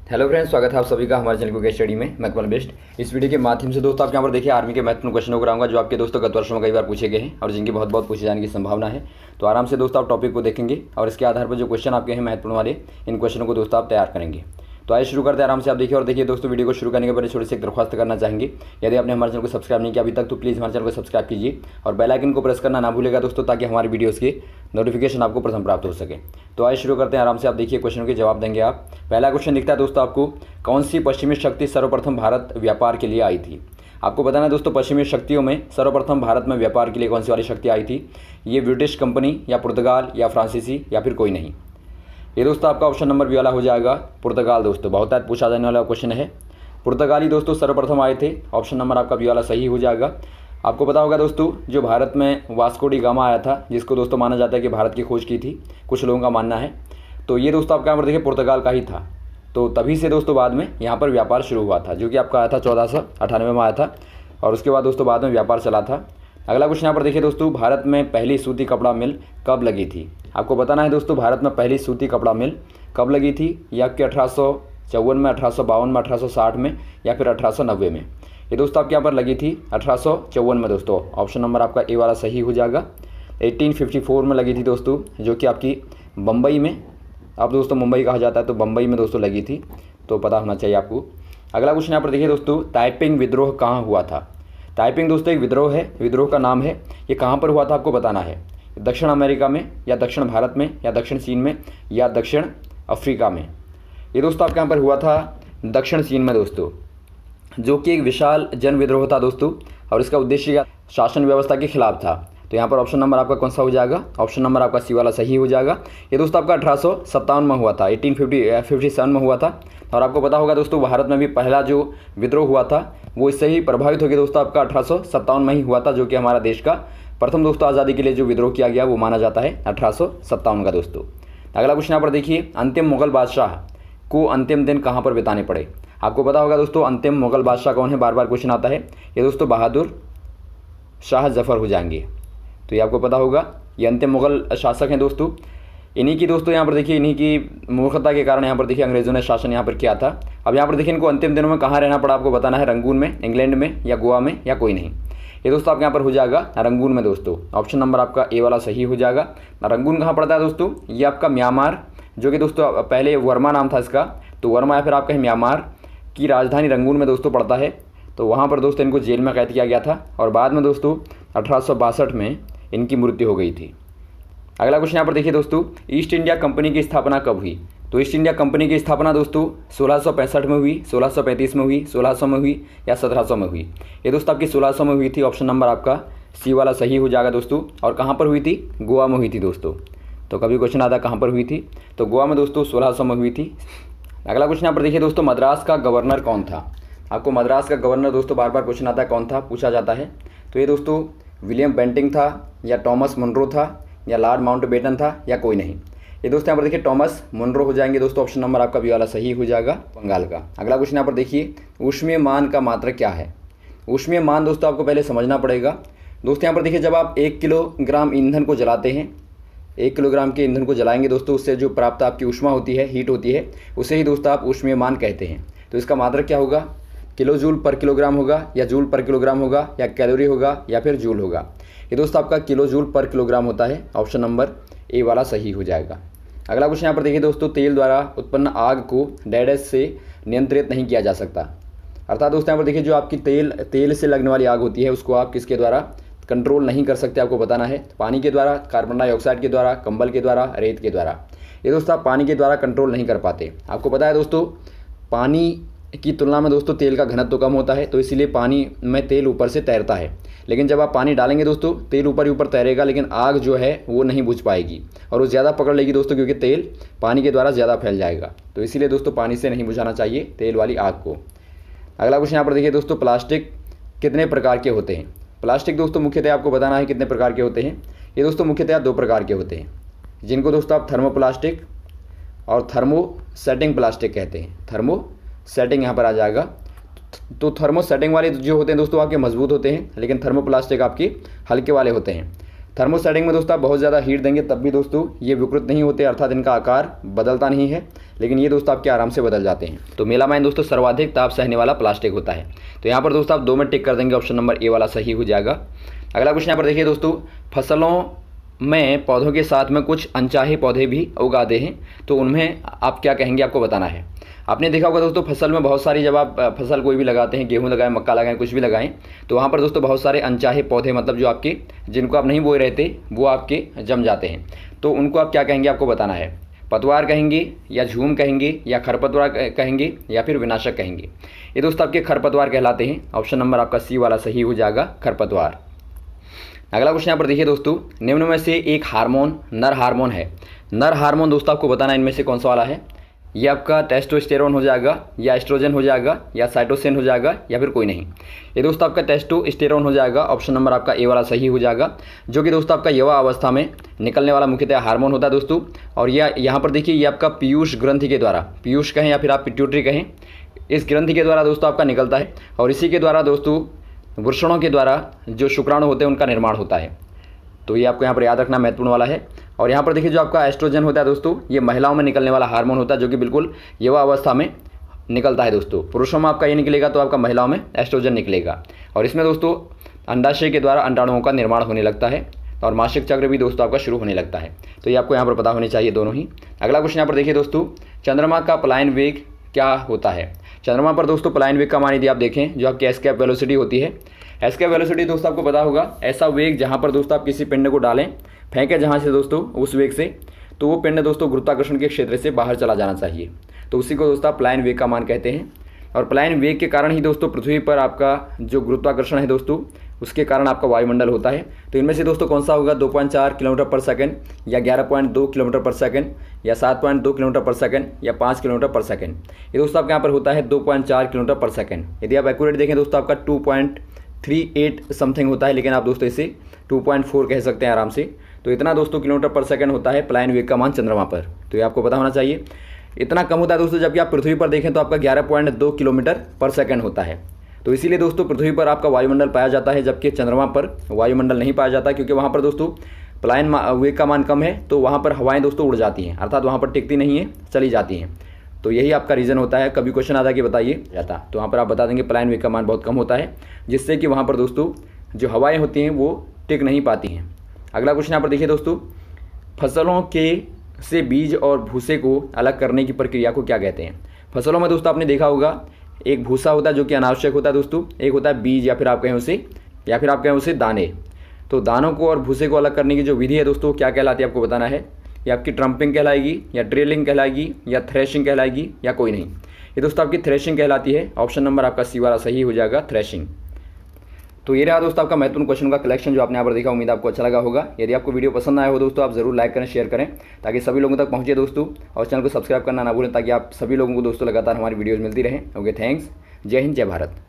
Hello friends, स्वागत है आप सभी का हमारे चैनल को स्टडी में मैथमेटिकल बेस्ट। इस वीडियो के माध्यम से दोस्तों आप यहाँ पर देखिए आर्मी के महत्वपूर्ण क्वेश्चनों को कराऊंगा जो आपके दोस्तों गत वर्षों में कई बार पूछे गए हैं और जिनकी बहुत बहुत पूछे जाने की संभावना है। तो आराम से दोस्तों आप टॉपिक को देखेंगे और इसके आधार पर जो क्वेश्चन आपके हैं महत्वपूर्ण वाले, इन क्वेश्चनों को दोस्तों आप तैयार करेंगे। तो आइए शुरू करते हैं। आराम से आप देखिए और देखिए दोस्तों, वीडियो को शुरू करने के पहले छोटी सी एक दरख्वास्त करना चाहेंगे। यदि आपने हमारे चैनल को सब्सक्राइब नहीं किया अभी तक तो प्लीज़ हमारे चैनल को सब्सक्राइब कीजिए और बेल आइकन को प्रेस करना ना भूलेगा दोस्तों, ताकि हमारी वीडियोज़ की नोटिफिकेशन आपको प्रथम प्राप्त हो सके। तो आइए शुरू करते हैं। आराम से आप देखिए क्वेश्चन के जवाब देंगे आप। पहला क्वेश्चन दिखता है दोस्तों आपको, कौन सी पश्चिमी शक्ति सर्वप्रथम भारत व्यापार के लिए आई थी। आपको बताना है दोस्तों, पश्चिमी शक्तियों में सर्वप्रथम भारत में व्यापार के लिए कौन सी वाली शक्ति आई थी। ये ब्रिटिश कंपनी या पुर्तगाल या फ्रांसीसी या फिर कोई नहीं। ये दोस्तों आपका ऑप्शन नंबर बी वाला हो जाएगा, पुर्तगाल। दोस्तों बहुत आज पूछा जाने वाला क्वेश्चन है। पुर्तगाली दोस्तों सर्वप्रथम आए थे। ऑप्शन नंबर आपका बी वाला सही हो जाएगा। आपको पता होगा दोस्तों, जो भारत में वास्को डी गामा आया था, जिसको दोस्तों माना जाता है कि भारत की खोज की थी, कुछ लोगों का मानना है, तो ये दोस्तों आपका यहाँ पर देखिए पुर्तगाल का ही था। तो तभी से दोस्तों बाद में यहाँ पर व्यापार शुरू हुआ था, जो कि आपका आया था 1498 में आया था और उसके बाद दोस्तों बाद में व्यापार चला था। अगला क्वेश्चन यहाँ पर देखिए दोस्तों, भारत में पहली सूती कपड़ा मिल कब लगी थी। आपको बताना है दोस्तों, भारत में पहली सूती कपड़ा मिल कब लगी थी। ये आपके 1854 में, 1852 में, 1860 में या फिर 1890 में। ये दोस्तों आपके यहाँ पर लगी थी 1854 में दोस्तों। ऑप्शन नंबर आपका ए वाला सही हो जाएगा। 1854 में लगी थी दोस्तों, जो कि आपकी बम्बई में, अब दोस्तों मुंबई कहा जाता है, तो बम्बई में दोस्तों लगी थी, तो पता होना चाहिए आपको। अगला क्वेश्चन यहाँ पर देखिए दोस्तों, ताइपिंग विद्रोह कहाँ हुआ था। ताइपिंग दोस्तों एक विद्रोह है, विद्रोह का नाम है। ये कहाँ पर हुआ था आपको बताना है। दक्षिण अमेरिका में या दक्षिण भारत में या दक्षिण चीन में या दक्षिण अफ्रीका में। ये दोस्तों आपके यहाँ पर हुआ था दक्षिण चीन में दोस्तों, जो कि एक विशाल जन विद्रोह था दोस्तों और इसका उद्देश्य शासन व्यवस्था के खिलाफ था। तो यहाँ पर ऑप्शन नंबर आपका कौन सा हो जाएगा। ऑप्शन नंबर आपका सी वाला सही हो जाएगा। ये दोस्तों आपका 1857 में हुआ था, 1857 में हुआ था। और आपको पता होगा दोस्तों, भारत में भी पहला जो विद्रोह हुआ था वो इससे ही प्रभावित हो गया दोस्तों, आपका 1857 में ही हुआ था, जो कि हमारा देश का प्रथम दोस्तों आज़ादी के लिए जो विद्रोह किया गया वो माना जाता है 1857 का दोस्तों। अगला क्वेश्चन यहाँ पर देखिए, अंतिम मुगल बादशाह को अंतिम दिन कहाँ पर बिताने पड़े। आपको पता होगा दोस्तों, अंतिम मुगल बादशाह कौन है, बार बार क्वेश्चन आता है। ये दोस्तों बहादुर शाह जफ़र हो जाएंगे, तो ये आपको पता होगा। ये अंतिम मुगल शासक हैं दोस्तों। इन्हीं की दोस्तों यहाँ पर देखिए, इन्हीं की मूर्खता के कारण यहाँ पर देखिए अंग्रेज़ों ने शासन यहाँ पर किया था। अब यहाँ पर देखिए इनको अंतिम दिनों में कहाँ रहना पड़ा आपको बताना है, रंगून में, इंग्लैंड में या गोवा में या कोई नहीं। ये दोस्तों आपके यहाँ पर हो जाएगा रंगून में दोस्तों। ऑप्शन नंबर आपका ए वाला सही हो जाएगा। रंगून कहाँ पड़ता है दोस्तों, ये आपका म्यांमार, जो कि दोस्तों पहले वर्मा नाम था इसका, तो वर्मा या फिर आपका है म्यांमार की राजधानी रंगून में दोस्तों पड़ता है। तो वहाँ पर दोस्तों इनको जेल में कैद किया गया था और बाद में दोस्तों 1862 में इनकी मृत्यु हो गई थी। अगला क्वेश्चन यहाँ पर देखिए दोस्तों, ईस्ट इंडिया कंपनी की स्थापना कब हुई। तो ईस्ट इंडिया कंपनी की स्थापना दोस्तों 1665 में हुई, 1635 में हुई, 1600 में हुई या 1700 में हुई। ये दोस्तों आपकी 1600 में हुई थी। ऑप्शन नंबर आपका सी वाला सही हो जाएगा दोस्तों। और कहाँ पर हुई थी, गोवा में हुई थी दोस्तों। तो कभी क्वेश्चन आता है कहाँ पर हुई थी, तो गोवा में दोस्तों 1600 में हुई थी। अगला क्वेश्चन यहाँ पर देखिए दोस्तों, मद्रास का गवर्नर कौन था। आपको मद्रास का गवर्नर दोस्तों बार बार क्वेश्चन आता है कौन था, पूछा जाता है। तो ये दोस्तों विलियम बेंटिंग था या टॉमस मुनरो था या लॉर्ड माउंटबेटन था या कोई नहीं। ये दोस्तों यहाँ पर देखिए टॉमस मुनरो हो जाएंगे दोस्तों। ऑप्शन नंबर आपका बी वाला सही हो जाएगा, बंगाल का। अगला क्वेश्चन यहाँ पर देखिए, ऊष्मीय मान का मात्रक क्या है। ऊष्मीय मान दोस्तों आपको पहले समझना पड़ेगा दोस्तों। यहाँ पर देखिए, जब आप 1 किलोग्राम ईंधन को जलाते हैं, 1 किलोग्राम के ईंधन को जलाएंगे दोस्तों, उससे जो प्राप्त आपकी ऊष्मा होती है, हीट होती है, उसे ही दोस्तों आप ऊष्मीय मान कहते हैं। तो इसका मात्रक क्या होगा, किलो जूल पर किलोग्राम होगा या जूल पर किलोग्राम होगा या कैलोरी होगा या फिर जूल होगा। ये दोस्तों आपका किलो जूल पर किलोग्राम होता है। ऑप्शन नंबर ए वाला सही हो जाएगा। अगला क्वेश्चन यहाँ पर देखिए दोस्तों, तेल द्वारा उत्पन्न आग को डैश से नियंत्रित नहीं किया जा सकता। अर्थात दोस्तों यहाँ पर देखिए, जो आपकी तेल से लगने वाली आग होती है उसको आप किसके द्वारा कंट्रोल नहीं कर सकते, आपको बताना है। पानी के द्वारा, कार्बन डाइऑक्साइड के द्वारा, कंबल के द्वारा, रेत के द्वारा। ये दोस्तों आप पानी के द्वारा कंट्रोल नहीं कर पाते। आपको पता है दोस्तों, पानी की तुलना में दोस्तों तेल का घनत्व तो कम होता है, तो इसीलिए पानी में तेल ऊपर से तैरता है। लेकिन जब आप पानी डालेंगे दोस्तों, तेल ऊपर ही ऊपर तैरेगा, लेकिन आग जो है वो नहीं बुझ पाएगी और वो ज़्यादा पकड़ लेगी दोस्तों, क्योंकि तेल पानी के द्वारा ज़्यादा फैल जाएगा। तो इसीलिए दोस्तों पानी से नहीं बुझाना चाहिए तेल वाली आग को। अगला क्वेश्चन यहाँ पर देखिए दोस्तों, प्लास्टिक कितने प्रकार के होते हैं। प्लास्टिक दोस्तों मुख्यतः आपको बताना है कितने प्रकार के होते हैं। ये दोस्तों मुख्यतः 2 प्रकार के होते हैं, जिनको दोस्तों आप थर्मोप्लास्टिक और थर्मोसेटिंग प्लास्टिक कहते हैं। थर्मोसेटिंग यहाँ पर आ जाएगा। तो थर्मोसेटिंग वाले जो होते हैं दोस्तों आपके मजबूत होते हैं, लेकिन थर्मोप्लास्टिक आपके हल्के वाले होते हैं। थर्मोस्टैटिक में दोस्तों आप बहुत ज़्यादा हीट देंगे तब भी दोस्तों ये विकृत नहीं होते, अर्थात इनका आकार बदलता नहीं है, लेकिन ये दोस्तों आपके आराम से बदल जाते हैं। तो मेलामाइन दोस्तों सर्वाधिक ताप सहने वाला प्लास्टिक होता है। तो यहाँ पर दोस्तों आप 2 में टिक कर देंगे, ऑप्शन नंबर ए वाला सही हो जाएगा। अगला क्वेश्चन यहाँ पर देखिए दोस्तों, फसलों में पौधों के साथ में कुछ अनचाहे पौधे भी उगाते हैं, तो उनमें आप क्या कहेंगे, आपको बताना है। आपने देखा होगा दोस्तों फसल में बहुत सारी, जब आप फसल कोई भी लगाते हैं, गेहूं लगाएं, मक्का लगाएं, कुछ भी लगाएं, तो वहाँ पर दोस्तों बहुत सारे अनचाहे पौधे, मतलब जो आपके जिनको आप नहीं बोए रहते वो आपके जम जाते हैं, तो उनको आप क्या कहेंगे, आपको बताना है। पतवार कहेंगे या झूम कहेंगे या खरपतवार कहेंगे या फिर विनाशक कहेंगे। ये दोस्तों आपके खरपतवार कहलाते हैं। ऑप्शन नंबर आपका सी वाला सही हो जाएगा, खरपतवार। अगला क्वेश्चन यहाँ पर देखिए दोस्तों, निम्न में से एक हार्मोन नर हार्मोन है। नर हार्मोन दोस्तों आपको बताना इनमें से कौन सा वाला है। ये आपका टेस्टोस्टेरोन हो जाएगा या एस्ट्रोजन हो जाएगा या साइटोसिन हो जाएगा या फिर कोई नहीं। ये दोस्तों आपका टेस्टोस्टेरोन हो जाएगा। ऑप्शन नंबर आपका ए वाला सही हो जाएगा, जो कि दोस्तों आपका युवा अवस्था में निकलने वाला मुख्यतः हार्मोन होता है दोस्तों। और यह यहाँ पर देखिए, ये आपका पीयूष ग्रंथि के द्वारा, पीयूष कहें या फिर आप पिट्यूटरी कहें, इस ग्रंथि के द्वारा दोस्तों आपका निकलता है, और इसी के द्वारा दोस्तों वृषणों के द्वारा जो शुक्राणु होते हैं उनका निर्माण होता है। तो ये आपको यहाँ पर याद रखना महत्वपूर्ण वाला है। और यहाँ पर देखिए जो आपका एस्ट्रोजन होता है दोस्तों, ये महिलाओं में निकलने वाला हार्मोन होता है, जो कि बिल्कुल युवा अवस्था में निकलता है दोस्तों। पुरुषों में आपका ये निकलेगा तो आपका महिलाओं में एस्ट्रोजन निकलेगा। और इसमें दोस्तों अंडाशय के द्वारा अंडाणुओं का निर्माण होने लगता है और मासिक चक्र भी दोस्तों आपका शुरू होने लगता है। तो ये आपको यहाँ पर पता होने चाहिए दोनों ही। अगला क्वेश्चन यहाँ पर देखिए दोस्तों, चंद्रमा का पलायन वेग क्या होता है। चंद्रमा पर दोस्तों पलायन वेग का मान यदि आप देखें, जो आपकी एस्केप वेलोसिटी होती है, एस्केप वेलोसिटी दोस्तों आपको पता होगा, ऐसा वेग जहाँ पर दोस्तों आप किसी पिंड को डालें, फेंकें जहाँ से दोस्तों उस वेग से, तो वो पिंड दोस्तों गुरुत्वाकर्षण के क्षेत्र से बाहर चला जाना चाहिए। तो उसी को दोस्तों आप पलायन वेग का मान कहते हैं। और पलायन वेग के कारण ही दोस्तों पृथ्वी पर आपका जो गुरुत्वाकर्षण है दोस्तों, उसके कारण आपका वायुमंडल होता है। तो इनमें से दोस्तों कौन सा होगा, 2.4 किलोमीटर पर सेकंड या 11.2 किलोमीटर पर सेकंड या 7.2 किलोमीटर पर सेकंड या 5 किलोमीटर पर सेकंड। ये दोस्तों आपके यहाँ पर होता है 2.4 किलोमीटर पर सेकंड। यदि आप एक्यूरेट देखें दोस्तों आपका 2.38 समथिंग होता है, लेकिन आप दोस्तों इसे 2.4 कह सकते हैं आराम से। तो इतना दोस्तों किलोमीटर पर सेकंड होता है पलायन वेग का मान चंद्रमा पर। तो ये आपको पता होना चाहिए। इतना कम होता है दोस्तों जबकि आप पृथ्वी पर देखें तो आपका 11.2 किलोमीटर पर सेकंड होता है। तो इसीलिए दोस्तों पृथ्वी पर आपका वायुमंडल पाया जाता है, जबकि चंद्रमा पर वायुमंडल नहीं पाया जाता, क्योंकि वहाँ पर दोस्तों पलायन वेग का मान कम है, तो वहाँ पर हवाएं दोस्तों उड़ जाती हैं, अर्थात वहाँ पर टिकती नहीं है, चली जाती हैं। तो यही आपका रीज़न होता है। कभी क्वेश्चन आता कि बताइए जाता, तो वहाँ पर आप बता देंगे पलायन वेग का मान बहुत कम होता है, जिससे कि वहाँ पर दोस्तों जो हवाएँ होती हैं वो टिक नहीं पाती हैं। अगला क्वेश्चन यहाँ पर देखिए दोस्तों, फसलों के से बीज और भूसे को अलग करने की प्रक्रिया को क्या कहते हैं। फसलों में दोस्तों आपने देखा होगा, एक भूसा होता है जो कि अनावश्यक होता है दोस्तों, एक होता है बीज या फिर आप कहें उसे दाने। तो दानों को और भूसे को अलग करने की जो विधि है दोस्तों क्या कहलाती है, आपको बताना है। ये आपकी ट्रम्पिंग कहलाएगी या ड्रिलिंग कहलाएगी या थ्रेशिंग कहलाएगी या कोई नहीं। ये दोस्तों आपकी थ्रेशिंग कहलाती है। ऑप्शन नंबर आपका सी वाला सही हो जाएगा, थ्रेशिंग। तो ये रहा दोस्तों आपका महत्वपूर्ण क्वेश्चन का कलेक्शन जो आपने यहाँ पर देखा। उम्मीद आपको अच्छा लगा होगा। यदि आपको वीडियो पसंद आया हो दोस्तों, आप जरूर लाइक करें, शेयर करें, ताकि सभी लोगों तक पहुँचे दोस्तों। और चैनल को सब्सक्राइब करना ना भूलें, ताकि आप सभी लोगों को दोस्तों लगातार हमारी वीडियोज़ मिलती रहें। Okay, thanks. जय हिंद, जय भारत।